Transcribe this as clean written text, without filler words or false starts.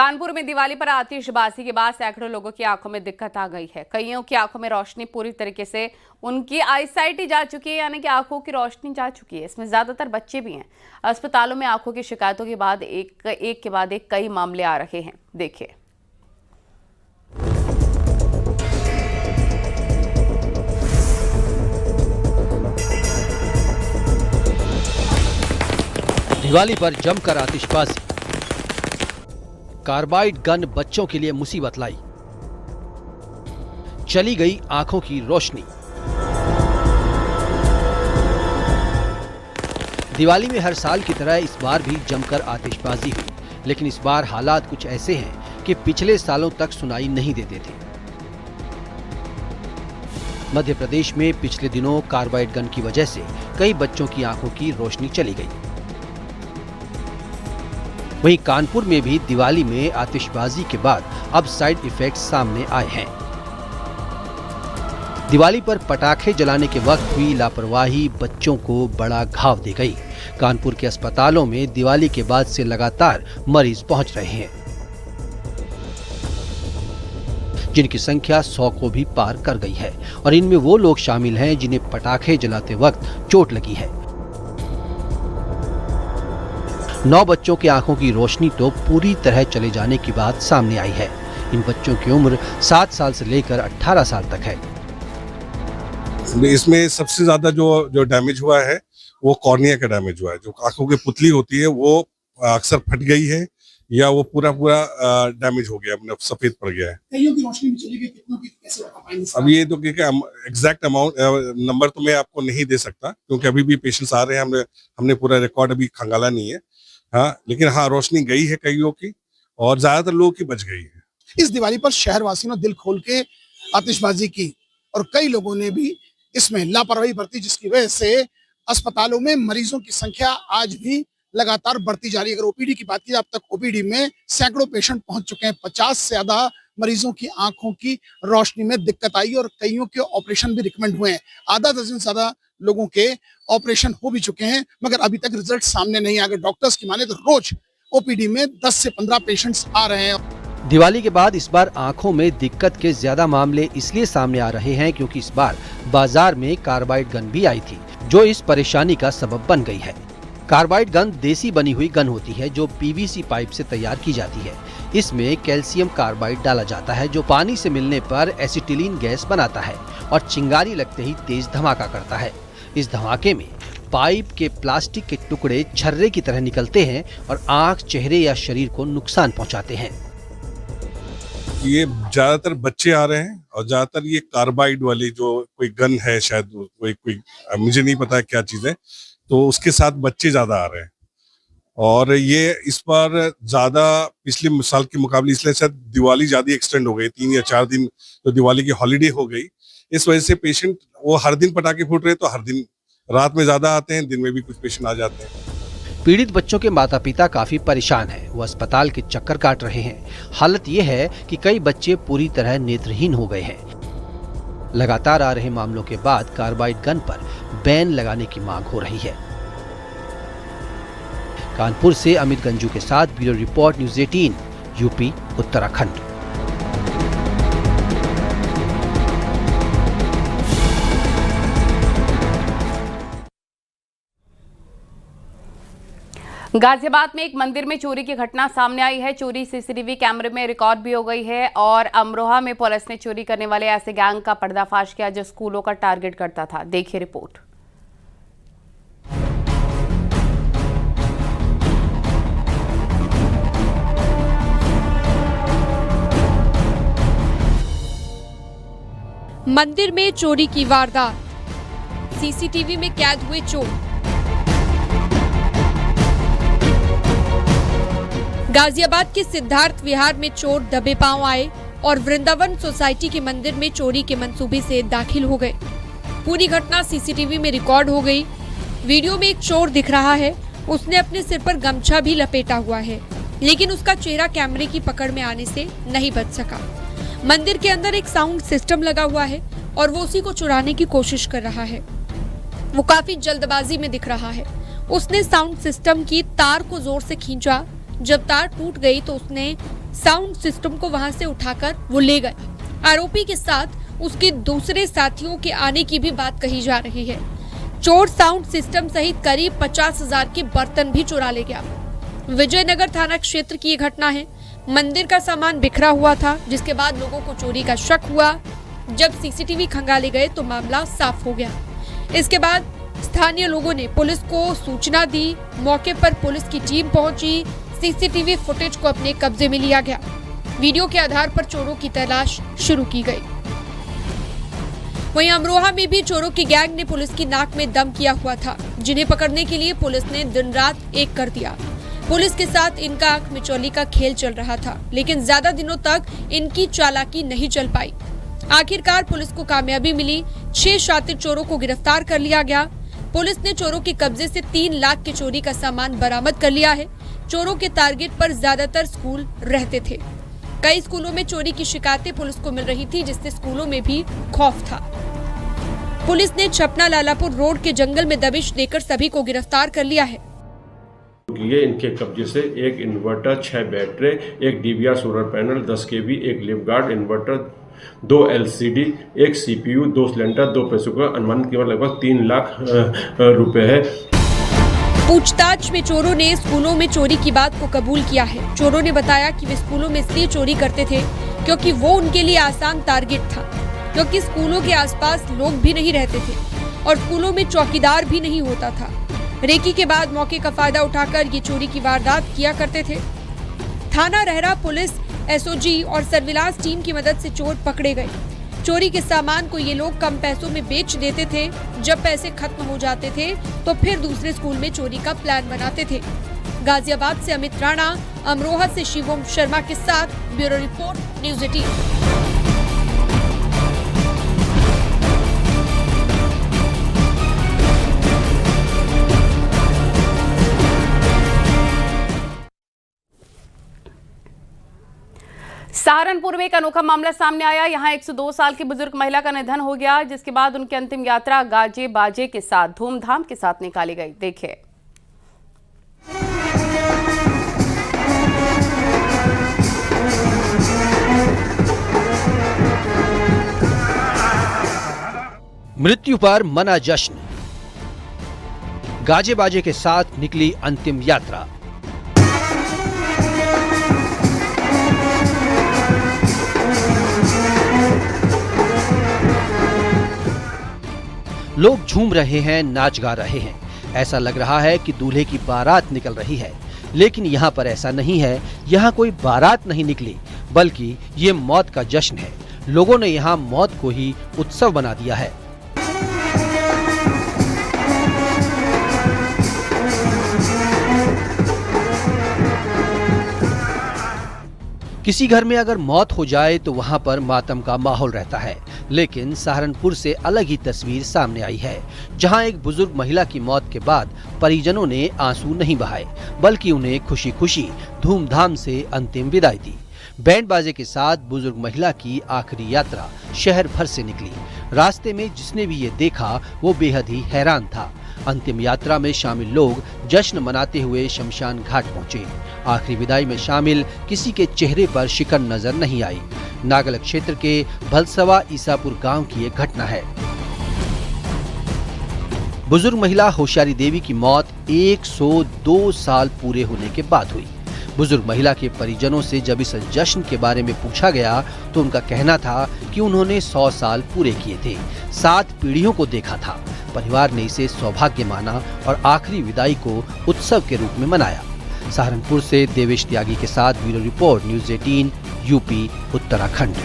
कानपुर में दिवाली पर आतिशबाजी के बाद सैकड़ों लोगों की आंखों में दिक्कत आ गई है। कईयों की आंखों में रोशनी पूरी तरीके से उनकी आईसाइट ही जा चुकी है, यानी कि आंखों की रोशनी जा चुकी है। इसमें ज्यादातर बच्चे भी हैं। अस्पतालों में आंखों की शिकायतों के बाद एक के बाद एक कई मामले आ रहे हैं। देखिए। दिवाली पर जमकर आतिशबाजी, कार्बाइड गन बच्चों के लिए मुसीबत लाई, चली गई आंखों की रोशनी। दिवाली में हर साल की तरह इस बार भी जमकर आतिशबाजी हुई, लेकिन इस बार हालात कुछ ऐसे हैं कि पिछले सालों तक सुनाई नहीं देते थे। मध्य प्रदेश में पिछले दिनों कार्बाइड गन की वजह से कई बच्चों की आंखों की रोशनी चली गई। वहीं कानपुर में भी दिवाली में आतिशबाजी के बाद अब साइड इफेक्ट्स सामने आए हैं। दिवाली पर पटाखे जलाने के वक्त हुई लापरवाही बच्चों को बड़ा घाव दे गई। कानपुर के अस्पतालों में दिवाली के बाद से लगातार मरीज पहुंच रहे हैं, जिनकी संख्या 100 को भी पार कर गई है, और इनमें वो लोग शामिल हैं जिन्हें पटाखे जलाते वक्त चोट लगी है। 9 बच्चों की आंखों की रोशनी तो पूरी तरह चले जाने की बात सामने आई है। इन बच्चों की उम्र 7 साल से लेकर 18 साल तक है। इसमें सबसे ज्यादा जो डैमेज हुआ है वो कॉर्निया का डैमेज हुआ है। जो आंखों की पुतली होती है वो अक्सर फट गई है या वो पूरा डैमेज हो गया, मतलब सफेद पड़ गया है। कईयों की रोशनी भी चली गई, कितनों की कैसे बता पाएंगे? अब ये तो एग्जैक्ट अमाउंट नंबर तो मैं आपको नहीं दे सकता, क्योंकि अभी भी पेशेंट्स आ रहे हैं। हमने पूरा रिकॉर्ड अभी खंगाला नहीं है। हाँ, लेकिन हाँ, रोशनी गई है कईयों की और ज्यादातर लोगों की बच गई है। इस दिवाली पर शहरवासियों ने दिल खोल के आतिशबाजी की और कई लोगों ने भी इसमें लापरवाही बरती, जिसकी वजह से अस्पतालों में मरीजों की संख्या आज भी लगातार बढ़ती जा रही है। अगर ओपीडी की बात की, अब तक ओपीडी में सैकड़ों पेशेंट पहुंच चुके हैं। 50 से ज्यादा मरीजों की आंखों की रोशनी में दिक्कत आई और कईयों के ऑपरेशन भी रिकमेंड हुए हैं। आधा दर्जन से ज्यादा लोगों के ऑपरेशन हो भी चुके हैं, मगर अभी तक रिजल्ट सामने नहीं आ गए। डॉक्टर्स की माने तो रोज ओपीडी में 10 से 15 पेशेंट्स आ रहे हैं। दिवाली के बाद इस बार आंखों में दिक्कत के ज्यादा मामले इसलिए सामने आ रहे हैं क्योंकि इस बार बाजार में कार्बाइड गन भी आई थी, जो इस परेशानी का सबब बन गई है। कार्बाइड गन देसी बनी हुई गन होती है जो पीवीसी पाइप से तैयार की जाती है। इसमें कैल्शियम कार्बाइड डाला जाता है जो पानी से मिलने पर एसिटिलीन गैस बनाता है और चिंगारी लगते ही तेज धमाका करता है। इस धमाके में पाइप के प्लास्टिक के टुकड़े छर्रे की तरह निकलते हैं और आंख, चेहरे या शरीर को नुकसान पहुंचाते हैं। ये ज्यादातर बच्चे आ रहे हैं और ज्यादातर ये कार्बाइड वाली जो कोई गन है, शायद कोई मुझे नहीं पता क्या चीज है, तो उसके साथ बच्चे ज्यादा आ रहे हैं। और ये इस बार ज्यादा पिछले साल के मुकाबले इसलिए शायद दिवाली ज्यादा एक्सटेंड हो गई, 3 या 4 दिन तो दिवाली की हॉलीडे हो गई। इस वजह से पेशेंट वो हर दिन पटाखे फूट रहे, तो हर दिन रात में ज्यादा आते हैं, दिन में भी कुछ पेशेंट आ जाते हैं। पीड़ित बच्चों के माता पिता काफी परेशान हैं। वो अस्पताल के चक्कर काट रहे हैं। हालत ये है कि कई बच्चे पूरी तरह नेत्रहीन हो गए हैं। लगातार आ रहे मामलों के बाद कार्बाइड गन पर बैन लगाने की मांग हो रही है। कानपुर से अमित गंजू के साथ bureau report, news 18, UP, Uttarakhand. Ghaziabad में एक मंदिर में चोरी की घटना सामने आई है। चोरी सीसीटीवी कैमरे में रिकॉर्ड भी हो गई है और अमरोहा में पुलिस ने चोरी करने वाले ऐसे गैंग का पर्दाफाश किया जो स्कूलों का टारगेट करता था। देखिए रिपोर्ट। मंदिर में चोरी की वारदात, सीसीटीवी में कैद हुए चोर। गाजियाबाद के सिद्धार्थ विहार में चोर दबे पांव आए और वृंदावन सोसाइटी के मंदिर में चोरी के मंसूबे से दाखिल हो गए। पूरी घटना सीसीटीवी में रिकॉर्ड हो गई। वीडियो में एक चोर दिख रहा है। उसने अपने सिर पर गमछा भी लपेटा हुआ है, लेकिन उसका चेहरा कैमरे की पकड़ में आने से नहीं बच सका। मंदिर के अंदर एक साउंड सिस्टम लगा हुआ है और वो उसी को चुराने की कोशिश कर रहा है। वो काफी जल्दबाजी में दिख रहा है। उसने साउंड सिस्टम की तार को जोर से खींचा, जब तार टूट गई तो उसने साउंड सिस्टम को वहां से उठाकर वो ले गए। आरोपी के साथ उसके दूसरे साथियों के आने की भी बात कही जा रही है। चोर साउंड सिस्टम सहित करीब 50,000 के बर्तन भी चुरा ले गया। विजयनगर थाना क्षेत्र की ये घटना है। मंदिर का सामान बिखरा हुआ था, जिसके बाद लोगों को चोरी का शक हुआ। जब सीसीटीवी खंगाले गए तो मामला साफ हो गया। इसके बाद स्थानीय लोगों ने पुलिस को सूचना दी। मौके पर पुलिस की टीम पहुंची। सीसीटीवी फुटेज को अपने कब्जे में लिया गया। वीडियो के आधार पर चोरों की तलाश शुरू की गई। वहीं अमरोहा में भी चोरों की गैंग ने पुलिस की नाक में दम किया हुआ था, जिन्हें पकड़ने के लिए पुलिस ने दिन रात एक कर दिया। पुलिस के साथ इनका आंख मिचौली का खेल चल रहा था, लेकिन ज्यादा दिनों तक इनकी चालाकी नहीं चल पाई। आखिरकार पुलिस को कामयाबी मिली। 6 शातिर चोरों को गिरफ्तार कर लिया गया। पुलिस ने चोरों के कब्जे से 3 लाख के चोरी का सामान बरामद कर लिया है। चोरों के टारगेट पर ज्यादातर स्कूल रहते थे। कई स्कूलों में चोरी की शिकायतें पुलिस को मिल रही थी, जिससे स्कूलों में भी खौफ था। पुलिस ने छपना लालापुर रोड के जंगल में दबिश देकर सभी को गिरफ्तार कर लिया है। ये इनके कब्जे से एक इन्वर्टर, 6 बैटरी, एक डीवीआर सोलर पैनल, 10 kV, एक लिफ्ट गार्ड इन्वर्टर, 2 LCD, एक CPU, 2 सिलेंडर, 2 प्रेशर कुकर, अनुमानित कीमत लगभग 3 लाख रुपए है। पूछताछ में चोरों ने स्कूलों में चोरी की बात को कबूल किया है। चोरों ने बताया कि वे स्कूलों में इसलिए चोरी करते थे क्योंकि वो उनके लिए आसान टारगेट था, क्योंकि स्कूलों के आसपास लोग भी नहीं रहते थे और स्कूलों में चौकीदार भी नहीं होता था। रेकी के बाद मौके का फायदा उठाकर ये चोरी की वारदात किया करते थे। थाना रहरा पुलिस, SOG और सर्विलांस टीम की मदद से चोर पकड़े गए। चोरी के सामान को ये लोग कम पैसों में बेच देते थे। जब पैसे खत्म हो जाते थे तो फिर दूसरे स्कूल में चोरी का प्लान बनाते थे। गाजियाबाद से अमित राणा, अमरोहा से शिवम शर्मा के साथ ब्यूरो रिपोर्ट, न्यूज़ 18। सहारनपुर में एक अनोखा मामला सामने आया। यहां 102 साल की बुजुर्ग महिला का निधन हो गया, जिसके बाद उनकी अंतिम यात्रा गाजे बाजे के साथ धूमधाम के साथ निकाली गई। देखिए। मृत्यु पर मना जश्न, गाजे बाजे के साथ निकली अंतिम यात्रा। लोग झूम रहे हैं, नाच गा रहे हैं। ऐसा लग रहा है कि दूल्हे की बारात निकल रही है, लेकिन यहाँ पर ऐसा नहीं है। यहाँ कोई बारात नहीं निकली, बल्कि ये मौत का जश्न है। लोगों ने यहाँ मौत को ही उत्सव बना दिया है। किसी घर में अगर मौत हो जाए तो वहां पर मातम का माहौल रहता है, लेकिन सहारनपुर से अलग ही तस्वीर सामने आई है, जहां एक बुजुर्ग महिला की मौत के बाद परिजनों ने आंसू नहीं बहाए, बल्कि उन्हें खुशी खुशी धूमधाम से अंतिम विदाई दी। बैंड बाजे के साथ बुजुर्ग महिला की आखिरी यात्रा शहर भर से निकली। रास्ते में जिसने भी ये देखा वो बेहद ही हैरान था। अंतिम यात्रा में शामिल लोग जश्न मनाते हुए शमशान घाट पहुंचे। आखिरी विदाई में शामिल किसी के चेहरे पर शिकन नजर नहीं आई। नागल क्षेत्र के भलसवा ईसापुर गांव की एक घटना है। बुजुर्ग महिला होशियारी देवी की मौत 102 साल पूरे होने के बाद हुई। बुजुर्ग महिला के परिजनों से जब इस जश्न के बारे में पूछा गया तो उनका कहना था कि उन्होंने 100 साल पूरे किए थे, 7 पीढ़ियों को देखा था। परिवार ने इसे सौभाग्य माना और आखिरी विदाई को उत्सव के रूप में मनाया। सहारनपुर से देवेश त्यागी के साथ bureau report, news 18 UP Uttarakhand.